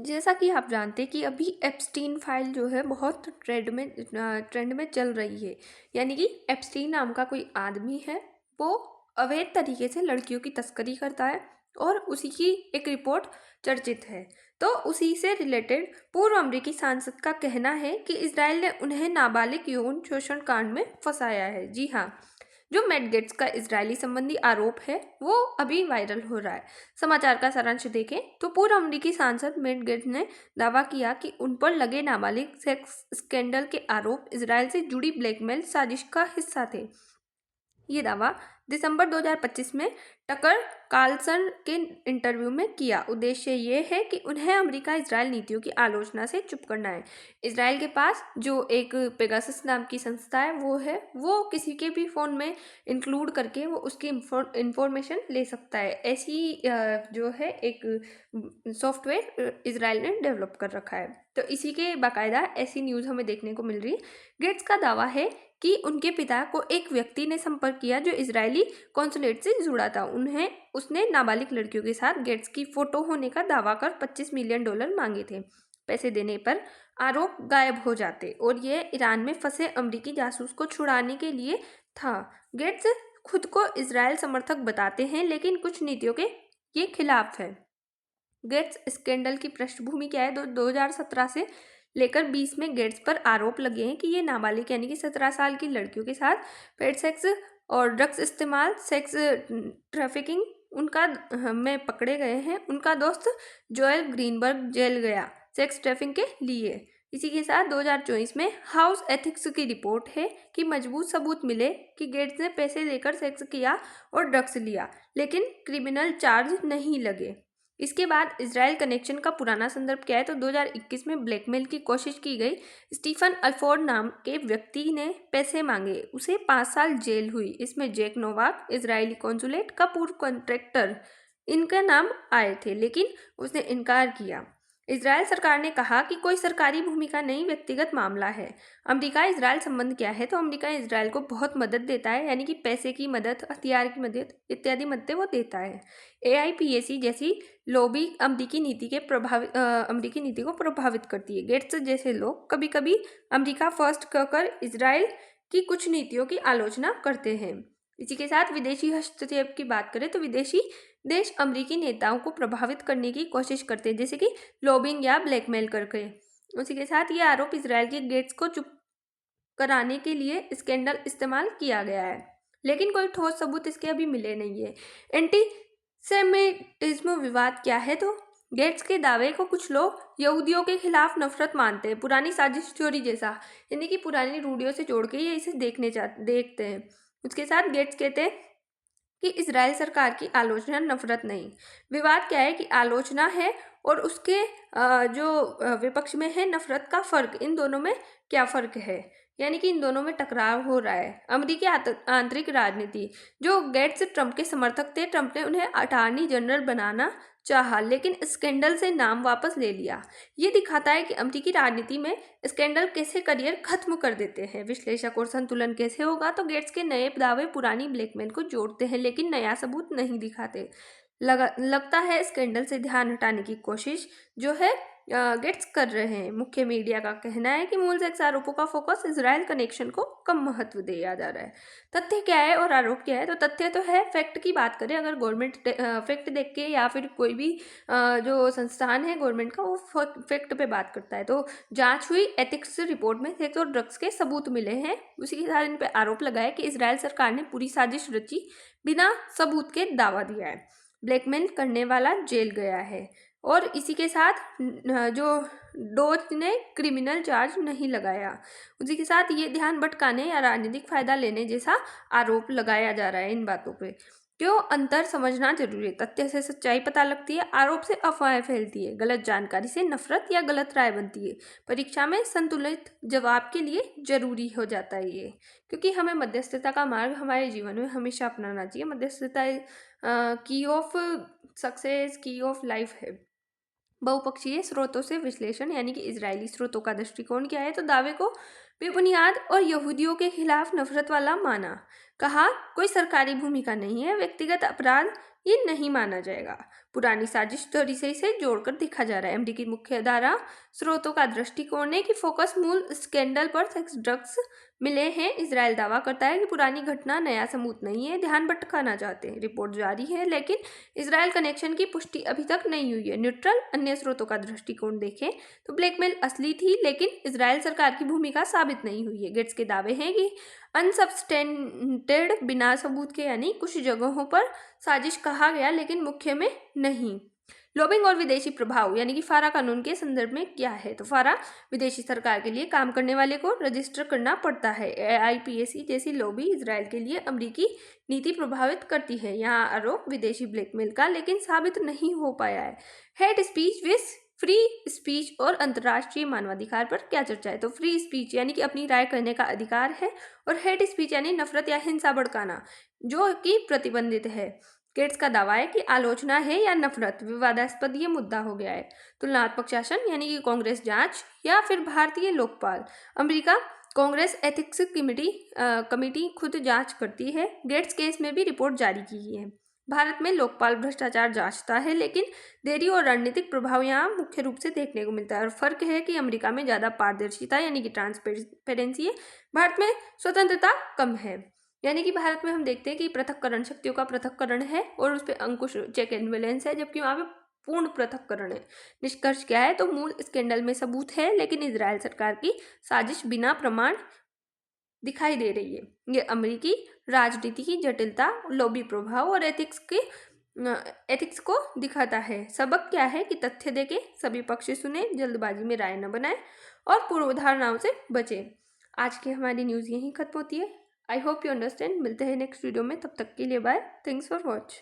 जैसा कि आप जानते हैं कि अभी एप्स्टीन फाइल जो है बहुत ट्रेंड में चल रही है। यानी कि एप्स्टीन नाम का कोई आदमी है, वो अवैध तरीके से लड़कियों की तस्करी करता है और उसी की एक रिपोर्ट चर्चित है। तो उसी से रिलेटेड पूर्व अमेरिकी सांसद का कहना है कि इजराइल ने उन्हें नाबालिग यौन शोषण कांड में फंसाया है। जी हाँ, जो मैट गेट्स का इजरायली संबंधी आरोप है वो अभी वायरल हो रहा है। समाचार का सारांश देखें तो पूर्व अमेरिकी सांसद मैट गेट्स ने दावा किया कि उन पर लगे नाबालिग सेक्स स्कैंडल के आरोप इजरायल से जुड़ी ब्लैकमेल साजिश का हिस्सा थे। ये दावा दिसंबर 2025 में टकर कार्लसन के इंटरव्यू में किया। उद्देश्य ये है कि उन्हें अमेरिका इजरायल नीतियों की आलोचना से चुप करना है। इजरायल के पास जो एक पेगासस नाम की संस्था है वो किसी के भी फ़ोन में इंक्लूड करके वो उसकी इंफॉर्मेशन ले सकता है। ऐसी जो है एक सॉफ्टवेयर इजरायल ने डेवलप कर रखा है। तो इसी के बाकायदा ऐसी न्यूज़ हमें देखने को मिल रही है। गेट्स का दावा है कि उनके पिता को एक व्यक्ति ने संपर्क किया जो इजरायली कॉन्सुलेट से जुड़ा था। उसने नाबालिग लड़कियों के साथ गेट्स की फोटो होने का दावा कर $25 मिलियन मांगे थे। पैसे देने पर आरोप गायब हो जाते और ये ईरान में फंसे अमेरिकी जासूस को छुड़ाने के लिए था। गेट्स खुद को इजरायल समर्थक बताते हैं, लेकिन कुछ नीतियों के ये खिलाफ है। गेट्स स्कैंडल की पृष्ठभूमि क्या है? 2017 से लेकर 20 में गेट्स पर आरोप लगे हैं कि ये नाबालिग यानी कि 17 साल की लड़कियों के साथ पेड सेक्स और ड्रग्स इस्तेमाल, सेक्स ट्रैफिकिंग उनका में पकड़े गए हैं। उनका दोस्त जोएल ग्रीनबर्ग जेल गया सेक्स ट्रैफिकिंग के लिए। इसी के साथ 2024 में हाउस एथिक्स की रिपोर्ट है कि मजबूत सबूत मिले कि गेट्स ने पैसे लेकर सेक्स किया और ड्रग्स लिया, लेकिन क्रिमिनल चार्ज नहीं लगे। इसके बाद इजराइल कनेक्शन का पुराना संदर्भ क्या है? तो 2021 में ब्लैकमेल की कोशिश की गई। स्टीफन अल्फोर्ड नाम के व्यक्ति ने पैसे मांगे, उसे 5 साल जेल हुई। इसमें जैक नोवाक, इजरायली कॉन्सुलेट का पूर्व कॉन्ट्रैक्टर, इनका नाम आए थे, लेकिन उसने इनकार किया। इजरायल सरकार ने कहा कि कोई सरकारी भूमिका नहीं, व्यक्तिगत मामला है। अमेरिका इजरायल संबंध क्या है? तो अमेरिका इजरायल को बहुत मदद देता है, यानी कि पैसे की मदद, हथियार की मदद इत्यादि मददें वो देता है। AIPAC जैसी लॉबी अमेरिकी नीति को प्रभावित करती है। गेट्स जैसे लोग कभी कभी अमेरिका फर्स्ट कहकर इजराइल की कुछ नीतियों की आलोचना करते हैं। इसी के साथ विदेशी हस्तक्षेप की बात करें तो विदेशी देश अमेरिकी नेताओं को प्रभावित करने की कोशिश करते हैं, जैसे कि लॉबिंग या ब्लैकमेल करके। उसी के साथ ये आरोप इजराइल के गेट्स को चुप कराने के लिए स्कैंडल इस्तेमाल किया गया है, लेकिन कोई ठोस सबूत इसके अभी मिले नहीं है। एंटी सेमिटिज्म विवाद क्या है? तो गेट्स के दावे को कुछ लोग यहूदियों के खिलाफ नफरत मानते हैं, पुरानी साजिश थ्योरी जैसा, यानी कि पुरानी रूढ़ियों से जोड़ के ये इसे देखते हैं। उसके साथ गेट्स कहते हैं कि इजराइल सरकार की आलोचना नफरत नहीं। विवाद क्या है कि आलोचना है और उसके जो विपक्ष में है नफरत का फर्क। इन दोनों में क्या फर्क है? यानी कि इन दोनों में टकराव हो रहा है। अमेरिकी आंतरिक राजनीति, जो गेट्स ट्रंप के समर्थक थे, ट्रंप ने उन्हें अटॉर्नी जनरल बनाना चाहा, लेकिन स्कैंडल से नाम वापस ले लिया। ये दिखाता है कि अमेरिकी राजनीति में स्कैंडल कैसे करियर खत्म कर देते हैं। विश्लेषक और संतुलन कैसे होगा? तो गेट्स के नए दावे पुरानी ब्लैकमेल को जोड़ते हैं, लेकिन नया सबूत नहीं दिखाते। लगता है स्कैंडल से ध्यान हटाने की कोशिश जो है गेट्स कर रहे हैं। मुख्य मीडिया का कहना है कि मूल सेक्स आरोपों का फोकस इजराइल कनेक्शन को कम महत्व दिया जा रहा है। तथ्य क्या है और आरोप क्या है? तो तथ्य तो है, फैक्ट की बात करें अगर गवर्नमेंट फैक्ट देख के या फिर कोई भी जो संस्थान है गवर्नमेंट का वो फैक्ट पे बात करता है। तो जांच हुई, एथिक्स रिपोर्ट में सेक्स और ड्रग्स के सबूत मिले हैं। उसी के साथ इन पे आरोप लगाया कि इजराइल सरकार ने पूरी साजिश रची, बिना सबूत के दावा दिया है। ब्लैकमेल करने वाला जेल गया है। और इसी के साथ जो डोज ने क्रिमिनल चार्ज नहीं लगाया। उसी के साथ ये ध्यान भटकाने या राजनीतिक फायदा लेने जैसा आरोप लगाया जा रहा है इन बातों पे। क्यों अंतर समझना जरूरी है। तथ्य से सच्चाई पता लगती है, आरोप से अफवाहें फैलती है, गलत जानकारी से नफरत या गलत राय बनती है। परीक्षा में संतुलित जवाब के लिए जरूरी हो जाता है ये, क्योंकि हमें मध्यस्थता का मार्ग हमारे जीवन में हमेशा अपनाना चाहिए। मध्यस्थता की ऑफ सक्सेस, की ऑफ लाइफ है। बहुपक्षीय स्रोतों से विश्लेषण, यानी कि इजरायली स्रोतों का दृष्टिकोण क्या है? तो दावे को बेबुनियाद और यहूदियों के खिलाफ नफरत वाला माना। कहा कोई सरकारी भूमिका नहीं है, व्यक्तिगत अपराध ये नहीं माना जाएगा। पुरानी साजिश तरीके से जोड़कर देखा जा रहा है। अमेरिकी मुख्य धारा स्रोतों का दृष्टिकोण है कि फोकस मूल स्कैंडल पर सेक्स ड्रग्स मिले हैं। इजराइल दावा करता है कि पुरानी घटना नया सबूत नहीं है, ध्यान भटकाना चाहते हैं। रिपोर्ट जारी है, लेकिन इजराइल कनेक्शन की पुष्टि अभी तक नहीं हुई है। न्यूट्रल अन्य स्रोतों का दृष्टिकोण देखें तो ब्लैकमेल असली थी, लेकिन इजराइल सरकार की भूमिका साबित नहीं हुई है। गेट्स के दावे हैं कि अनसब्सटेंटेड, बिना सबूत के, यानी कुछ जगहों पर साजिश कहा गया लेकिन मुख्य में नहीं। लॉबिंग और विदेशी प्रभाव यानी कि फारा कानून के संदर्भ में क्या है, तो फारा विदेशी सरकार के लिए काम करने वाले को रजिस्टर करना पड़ता है। AIPAC जैसी लॉबी इजराइल के लिए अमेरिकी नीति प्रभावित करती है। यहाँ आरोप विदेशी ब्लैकमेल का लेकिन साबित नहीं हो पाया है। Hate speech with free speech और अंतर्राष्ट्रीय मानवाधिकार पर क्या चर्चा है, तो फ्री स्पीच यानी कि अपनी राय कहने का अधिकार है, और हेट स्पीच यानी नफरत या हिंसा भड़काना जो कि प्रतिबंधित है। गेट्स का दावा है कि आलोचना है या नफरत विवादास्पद ये मुद्दा हो गया है। तुलनात्मक शासन यानी कि कांग्रेस जांच या फिर भारतीय Lokpal. America Congress ethics committee खुद जांच करती है। गेट्स केस में भी रिपोर्ट जारी की है। भारत में लोकपाल भ्रष्टाचार जांचता है, लेकिन देरी और रणनीतिक प्रभाव यहाँ मुख्य रूप से देखने को मिलता है। और फर्क है कि अमेरिका में ज़्यादा पारदर्शिता यानी कि ट्रांसपेरेंसी है, भारत में स्वतंत्रता कम है। यानी कि भारत में हम देखते हैं कि पृथक्करण, शक्तियों का पृथक्करण है और उस पर अंकुश, चेक एंड बैलेंस है, जबकि वहाँ पे पूर्ण पृथक्करण है। निष्कर्ष क्या है, तो मूल स्कैंडल में सबूत है, लेकिन इजराइल सरकार की साजिश बिना प्रमाण दिखाई दे रही है। ये अमेरिकी राजनीति की जटिलता, लॉबी प्रभाव और एथिक्स को दिखाता है। सबक क्या है कि तथ्य देके सभी पक्ष सुने, जल्दबाजी में राय न बनाए और पूर्वधारणाओं से बचे। आज की हमारी न्यूज़ यहीं खत्म होती है। I hope you understand. मिलते हैं नेक्स्ट वीडियो में, तब तक के लिए बाय। Thanks for watch.